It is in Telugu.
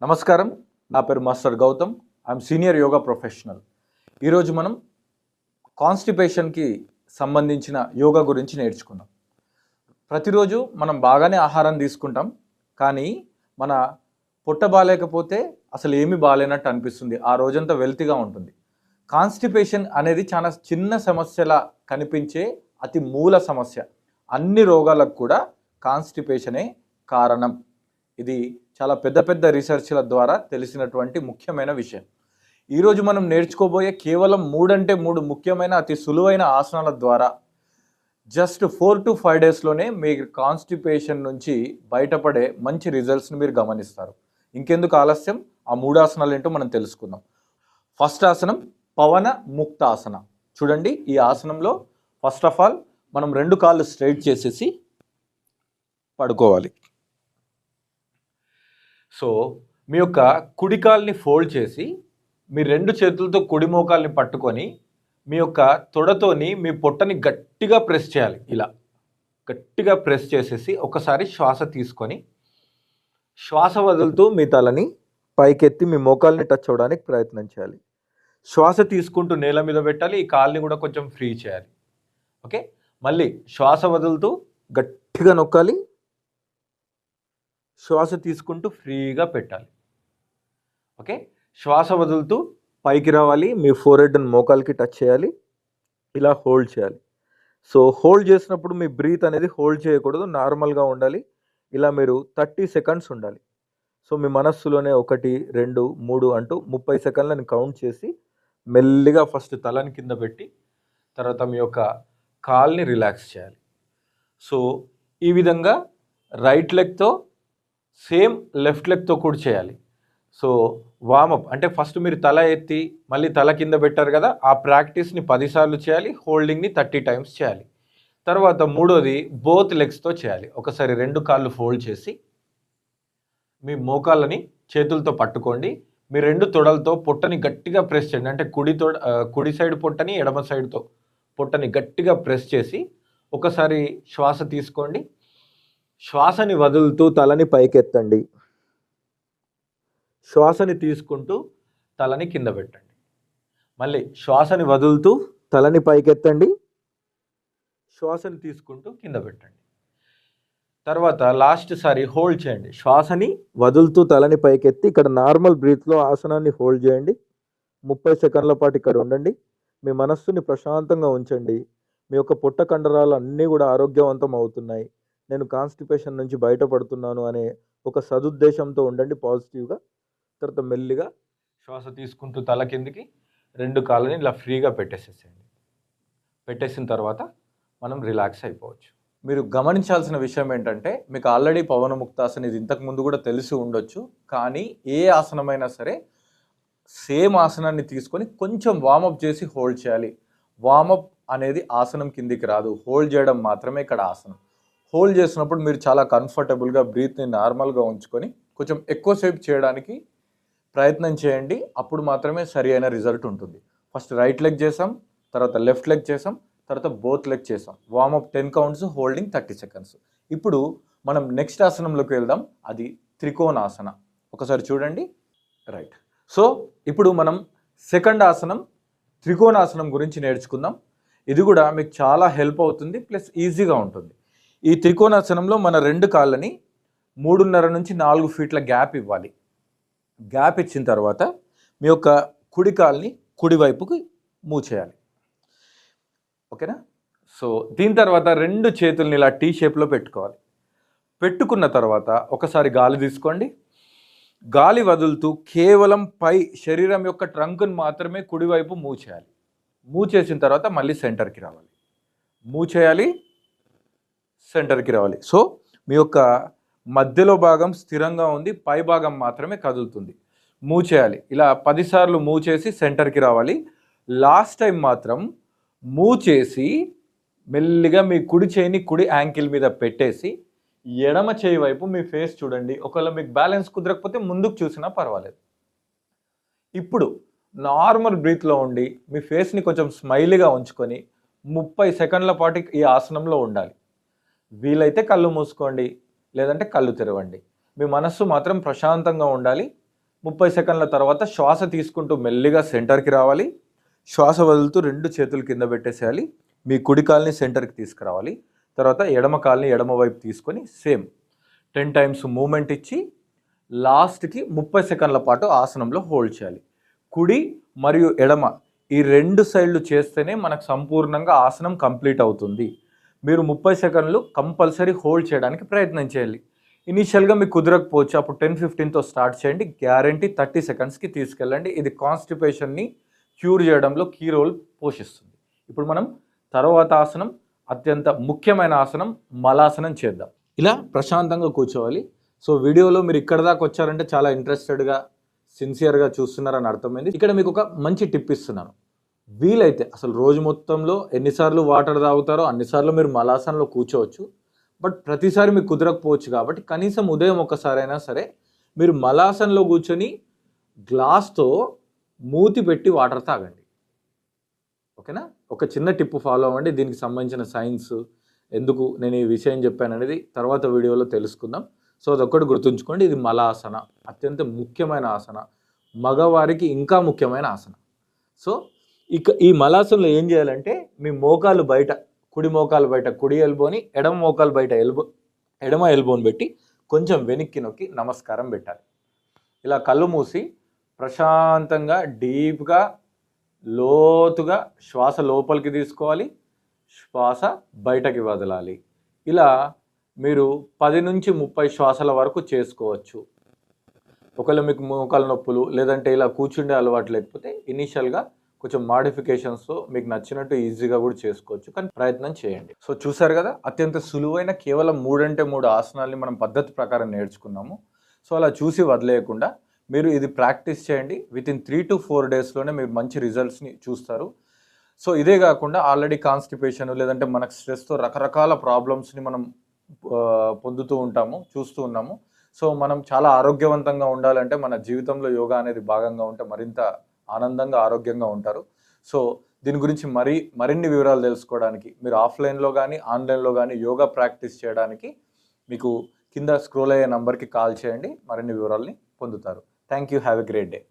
నమస్కారం. నా పేరు master Gautam. I'm senior yoga professional. ఈరోజు మనం కాన్స్టిపేషన్కి సంబంధించిన యోగా గురించి నేర్చుకుందాం. ప్రతిరోజు మనం బాగానే ఆహారం తీసుకుంటాం, కానీ మన పొట్ట బాగాలేకపోతే అసలు ఏమీ బాగాలేనట్టు అనిపిస్తుంది. ఆ రోజంతా వెల్తీగా ఉంటుంది. కాన్స్టిపేషన్ అనేది చాలా చిన్న సమస్యలా కనిపించే అతి మూల సమస్య. అన్ని రోగాలకు కూడా కాన్స్టిపేషనే కారణం. ఇది చాలా పెద్ద రీసెర్చ్ల ద్వారా తెలిసినటువంటి ముఖ్యమైన విషయం. ఈరోజు మనం నేర్చుకోబోయే కేవలం 3 ముఖ్యమైన అతి సులువైన ఆసనాల ద్వారా జస్ట్ 4 to 5 డేస్లోనే మీరు కాన్స్టిపేషన్ నుంచి బయటపడే మంచి రిజల్ట్స్ని మీరు గమనిస్తారు. ఇంకెందుకు ఆలస్యం, ఆ 3 ఆసనాలు ఏంటో మనం తెలుసుకుందాం. ఫస్ట్ ఆసనం పవన ముక్తాసన. చూడండి, ఈ ఆసనంలో ఫస్ట్ ఆఫ్ ఆల్ మనం 2 కాళ్ళు స్ట్రైట్ చేసేసి పడుకోవాలి. సో మీ యొక్క కుడి కాల్ని ఫోల్డ్ చేసి మీ 2 చేతులతో కుడి మోకాల్ని పట్టుకొని మీ యొక్క తొడతోని మీ పొట్టని గట్టిగా ప్రెస్ చేయాలి. ఇలా గట్టిగా ప్రెస్ చేసేసి ఒకసారి శ్వాస తీసుకొని శ్వాస వదులుతూ మీ తలని పైకెత్తి మీ మోకాల్ని టచ్ అవ్వడానికి ప్రయత్నం చేయాలి. శ్వాస తీసుకుంటూ నేల మీద పెట్టాలి. ఈ కాల్ని కూడా కొంచెం ఫ్రీ చేయాలి. ఓకే, మళ్ళీ శ్వాస వదులుతూ గట్టిగా నొక్కాలి. శ్వాస తీసుకుంటూ ఫ్రీగా పెట్టాలి. ఓకే, శ్వాస వదులుతూ పైకి రావాలి. మీ ఫోర్హెడ్ని మోకాల్కి టచ్ చేయాలి. ఇలా హోల్డ్ చేయాలి. సో హోల్డ్ చేసినప్పుడు మీ బ్రీత్ అనేది హోల్డ్ చేయకూడదు, నార్మల్గా ఉండాలి. ఇలా మీరు 30 సెకండ్స్ ఉండాలి. సో మీ మనస్సులోనే 1, 2, 3 అంటూ 30 సెకండ్లను కౌంట్ చేసి మెల్లిగా ఫస్ట్ తలని కింద పెట్టి తర్వాత మీ యొక్క కాల్ని రిలాక్స్ చేయాలి. సో ఈ విధంగా రైట్ లెగ్తో సేమ్ లెఫ్ట్ లెగ్తో కూడా చేయాలి. సో వార్మప్ అంటే ఫస్ట్ మీరు తల ఎత్తి మళ్ళీ తల కింద పెట్టారు కదా, ఆ ప్రాక్టీస్ని 10 సార్లు చేయాలి. హోల్డింగ్ని 30 టైమ్స్ చేయాలి. తర్వాత మూడోది బోత్ లెగ్స్తో చేయాలి. ఒకసారి 2 కాళ్ళు ఫోల్డ్ చేసి మీ మోకాళ్ళని చేతులతో పట్టుకోండి. మీ 2 తొడలతో పొట్టని గట్టిగా ప్రెస్ చేయండి. అంటే కుడి సైడ్ పొట్టని ఎడమ సైడ్తో పొట్టని గట్టిగా ప్రెస్ చేసి ఒకసారి శ్వాస తీసుకోండి. శ్వాసని వదులుతూ తలని పైకెత్తండి. శ్వాసని తీసుకుంటూ తలని కింద పెట్టండి. మళ్ళీ శ్వాసని వదులుతూ తలని పైకెత్తండి. శ్వాసని తీసుకుంటూ కింద పెట్టండి. తర్వాత లాస్ట్ సారి హోల్డ్ చేయండి. శ్వాసని వదులుతూ తలని పైకెత్తి ఇక్కడ నార్మల్ బ్రీత్లో ఆసనాన్ని హోల్డ్ చేయండి. 30 సెకండ్ల పాటు ఇక్కడ ఉండండి. మీ మనస్సుని ప్రశాంతంగా ఉంచండి. మీ యొక్క పొట్ట కండరాలు అన్నీ కూడా ఆరోగ్యవంతం అవుతున్నాయి, నేను కాన్స్టిపేషన్ నుంచి బయటపడుతున్నాను అనే ఒక సదుద్దేశంతో ఉండండి పాజిటివ్గా. తర్వాత మెల్లిగా శ్వాస తీసుకుంటూ తల కిందికి 2 కాళ్ళని ఇలా ఫ్రీగా పెట్టేసేసేయండి. పెట్టేసిన తర్వాత మనం రిలాక్స్ అయిపోవచ్చు. మీరు గమనించాల్సిన విషయం ఏంటంటే, మీకు ఆల్రెడీ పవన ముక్తాసన ఇది ఇంతకుముందు కూడా తెలిసి ఉండొచ్చు, కానీ ఏ ఆసనమైనా సరే సేమ్ ఆసనాన్ని తీసుకొని కొంచెం వార్మప్ చేసి హోల్డ్ చేయాలి. వార్మప్ అనేది ఆసనం కిందికి రాదు, హోల్డ్ చేయడం మాత్రమే ఇక్కడ ఆసనం. హోల్డ్ చేసినప్పుడు మీరు చాలా కంఫర్టబుల్గా బ్రీత్ని నార్మల్గా ఉంచుకొని కొంచెం ఎక్కువసేపు చేయడానికి ప్రయత్నం చేయండి. అప్పుడు మాత్రమే సరి అయిన రిజల్ట్ ఉంటుంది. ఫస్ట్ రైట్ లెగ్ చేసాం, తర్వాత లెఫ్ట్ లెగ్ చేసాం, తర్వాత బోత్ లెగ్ చేసాం. Warm up 10 counts, holding 30 seconds. ఇప్పుడు మనం నెక్స్ట్ ఆసనంలోకి వెళ్దాం. అది త్రికోణాసన. ఒకసారి చూడండి. రైట్. సో ఇప్పుడు మనం సెకండ్ ఆసనం త్రికోణాసనం గురించి నేర్చుకుందాం. ఇది కూడా మీకు చాలా హెల్ప్ అవుతుంది, ప్లస్ ఈజీగా ఉంటుంది. ఈ త్రికోణాసనంలో మన 2 కాళ్ళని 3.5 నుంచి 4 ఫీట్ల గ్యాప్ ఇవ్వాలి. గ్యాప్ ఇచ్చిన తర్వాత మీ యొక్క కుడి కాల్ని కుడివైపుకి మూవ్ చేయాలి. ఓకేనా? సో దీని తర్వాత 2 చేతుల్ని ఇలా టీ షేప్లో పెట్టుకోవాలి. పెట్టుకున్న తర్వాత ఒకసారి గాలి తీసుకోండి. గాలి వదులుతూ కేవలం పై శరీరం యొక్క ట్రంక్ను మాత్రమే కుడివైపు మూవ్ చేయాలి. మూవ్ చేసిన తర్వాత మళ్ళీ సెంటర్కి రావాలి. మూవ్ చేయాలి, సెంటర్కి రావాలి. సో మీ యొక్క మధ్యలో భాగం స్థిరంగా ఉంది, పై భాగం మాత్రమే కదులుతుంది. మూవ్ చేయాలి. ఇలా 10 సార్లు మూవ్ చేసి సెంటర్కి రావాలి. లాస్ట్ టైం మాత్రం మూవ్ చేసి మెల్లిగా మీ కుడి చేయిని కుడి యాంకిల్ మీద పెట్టేసి ఎడమ చేయి వైపు మీ ఫేస్ చూడండి. ఒకవేళ మీకు బ్యాలెన్స్ కుదరకపోతే ముందుకు చూసినా పర్వాలేదు. ఇప్పుడు నార్మల్ బ్రీత్లో ఉండి మీ ఫేస్ని కొంచెం స్మైలీగా ఉంచుకొని 30 సెకండ్ల పాటు ఈ ఆసనంలో ఉండాలి. వీలైతే కళ్ళు మూసుకోండి, లేదంటే కళ్ళు తెరవండి. మీ మనస్సు మాత్రం ప్రశాంతంగా ఉండాలి. 30 సెకండ్ల తర్వాత శ్వాస తీసుకుంటూ మెల్లిగా సెంటర్కి రావాలి. శ్వాస వదులుతూ 2 చేతులు కింద పెట్టేసేయాలి. మీ కుడి కాల్ని సెంటర్కి తీసుకురావాలి. తర్వాత ఎడమ కాల్ని ఎడమ వైపు తీసుకొని సేమ్ 10 టైమ్స్ మూమెంట్ ఇచ్చి లాస్ట్కి 30 సెకండ్ల పాటు ఆసనంలో హోల్డ్ చేయాలి. కుడి మరియు ఎడమ ఈ 2 సైడ్లు చేస్తేనే మనకు సంపూర్ణంగా ఆసనం కంప్లీట్ అవుతుంది. మీరు 30 సెకండ్లు కంపల్సరీ హోల్డ్ చేయడానికి ప్రయత్నం చేయాలి. ఇనీషియల్గా మీకు కుదరకపోవచ్చు, అప్పుడు 10-15తో స్టార్ట్ చేయండి. గ్యారంటీ 30 సెకండ్స్కి తీసుకెళ్ళండి. ఇది కాన్స్టిపేషన్ని క్యూర్ చేయడంలో కీ రోల్ పోషిస్తుంది. ఇప్పుడు మనం తర్వాత ఆసనం, అత్యంత ముఖ్యమైన ఆసనం మలాసనం చేద్దాం. ఇలా ప్రశాంతంగా కూర్చోవాలి. సో వీడియోలో మీరు ఇక్కడ దాకా వచ్చారంటే చాలా ఇంట్రెస్టెడ్గా సిన్సియర్గా చూస్తున్నారని అర్థమైంది. ఇక్కడ మీకు ఒక మంచి టిప్ ఇస్తున్నాను. వీలైతే అసలు రోజు మొత్తంలో ఎన్నిసార్లు వాటర్ తాగుతారో అన్నిసార్లు మీరు మలాసనంలో కూర్చోవచ్చు. బట్ ప్రతిసారి మీకు కుదరకపోవచ్చు కాబట్టి కనీసం ఉదయం ఒకసారైనా సరే మీరు మలాసనంలో కూర్చొని గ్లాస్తో మూతి పెట్టి వాటర్ తాగండి. ఓకేనా? ఒక చిన్న టిప్ ఫాలో అవ్వండి. దీనికి సంబంధించిన సైన్స్ ఎందుకు నేను ఈ విషయం చెప్పాను అనేది తర్వాత వీడియోలో తెలుసుకుందాం. సో అదొక్కటి గుర్తుంచుకోండి, ఇది మలాసన, అత్యంత ముఖ్యమైన ఆసన, మగవారికి ఇంకా ముఖ్యమైన ఆసన. సో ఇక ఈ మలాసనలో ఏం చేయాలంటే మీ మోకాలు బయట, కుడి మోకాలు బయట కుడి ఎల్బోని, ఎడమ మోకాలు బయట ఎడమ ఎల్బోని పెట్టి కొంచెం వెనక్కి నొక్కి నమస్కారం పెట్టాలి. ఇలా కళ్ళు మూసి ప్రశాంతంగా డీప్గా లోతుగా శ్వాస లోపలికి తీసుకోవాలి, శ్వాస బయటకి వదలాలి. ఇలా మీరు 10 నుంచి 30 శ్వాసల వరకు చేసుకోవచ్చు. ఒకవేళ మీకు మోకాలు నొప్పులు లేదంటే ఇలా కూర్చుండే అలవాటు లేకపోతే ఇనీషియల్గా కొంచెం మాడిఫికేషన్స్తో మీకు నచ్చినట్టు ఈజీగా కూడా చేసుకోవచ్చు, కానీ ప్రయత్నం చేయండి. సో చూసారు కదా, అత్యంత సులువైన కేవలం 3 అంటే 3 ఆసనాల్ని మనం పద్ధతి ప్రకారం నేర్చుకున్నాము. సో అలా చూసి వదిలేయకుండా మీరు ఇది ప్రాక్టీస్ చేయండి. వితిన్ 3 to 4 డేస్లోనే మీరు మంచి రిజల్ట్స్ని చూస్తారు. సో ఇదే కాకుండా ఆల్రెడీ కాన్స్టిపేషన్ లేదంటే మనకు స్ట్రెస్తో రకరకాల ప్రాబ్లమ్స్ని మనం పొందుతూ ఉంటాము, చూస్తూ ఉన్నాము. సో మనం చాలా ఆరోగ్యవంతంగా ఉండాలంటే మన జీవితంలో యోగా అనేది భాగంగా ఉంటే మరింత ఆనందంగా ఆరోగ్యంగా ఉంటారు. సో దీని గురించి మరిన్ని వివరాలు తెలుసుకోవడానికి మీరు ఆఫ్లైన్లో కానీ ఆన్లైన్లో కానీ యోగా ప్రాక్టీస్ చేయడానికి మీకు కింద స్క్రోల్ అయ్యే నంబర్కి కాల్ చేయండి, మరిన్ని వివరాలని పొందుతారు. Thank you. Have a great day.